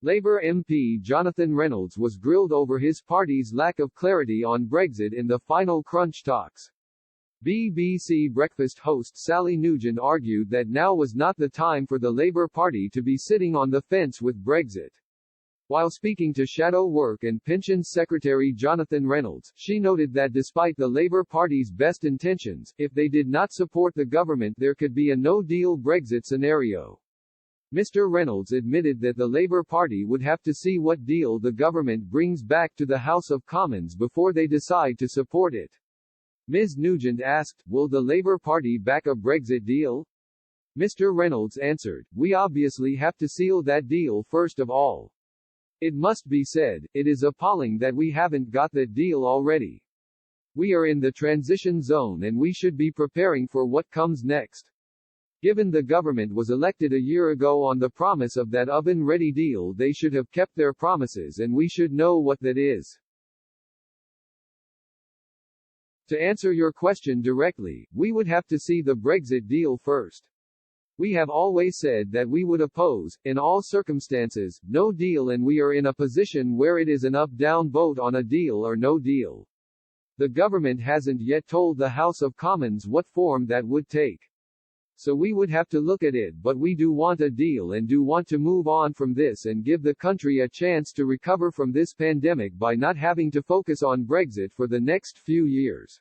Labour MP Jonathan Reynolds was grilled over his party's lack of clarity on Brexit in the final crunch talks. BBC Breakfast host Sally Nugent argued that now was not the time for the Labour Party to be sitting on the fence with Brexit. While speaking to Shadow Work and Pensions Secretary Jonathan Reynolds, she noted that despite the Labour Party's best intentions, if they did not support the government there could be a no-deal Brexit scenario. Mr. Reynolds admitted that the Labour Party would have to see what deal the government brings back to the House of Commons before they decide to support it. Ms. Nugent asked, will the Labour Party back a Brexit deal? Mr. Reynolds answered, we obviously have to seal that deal first of all. It must be said, it is appalling that we haven't got that deal already. We are in the transition zone and we should be preparing for what comes next. Given the government was elected a year ago on the promise of that oven-ready deal, they should have kept their promises and we should know what that is. To answer your question directly, we would have to see the Brexit deal first. We have always said that we would oppose, in all circumstances, no deal, and we are in a position where it is an up-down vote on a deal or no deal. The government hasn't yet told the House of Commons what form that would take. So we would have to look at it, but we do want a deal and do want to move on from this and give the country a chance to recover from this pandemic by not having to focus on Brexit for the next few years.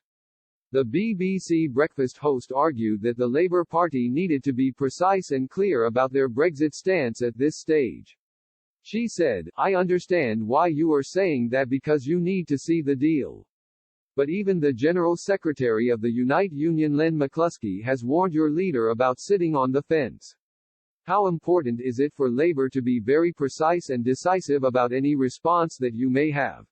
The BBC Breakfast host argued that the Labour Party needed to be precise and clear about their Brexit stance at this stage. She said, I understand why you are saying that because you need to see the deal. But even the General Secretary of the Unite Union Len McCluskey has warned your leader about sitting on the fence. How important is it for Labour to be very precise and decisive about any response that you may have?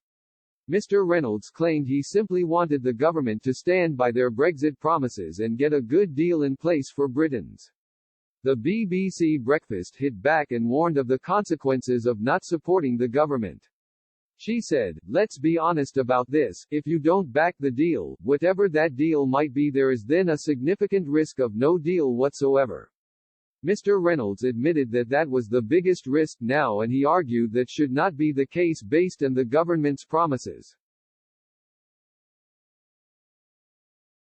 Mr. Reynolds claimed he simply wanted the government to stand by their Brexit promises and get a good deal in place for Britons. The BBC Breakfast hit back and warned of the consequences of not supporting the government. She said, let's be honest about this, if you don't back the deal, whatever that deal might be, there is then a significant risk of no deal whatsoever. Mr. Reynolds admitted that that was the biggest risk now, and he argued that should not be the case based on the government's promises.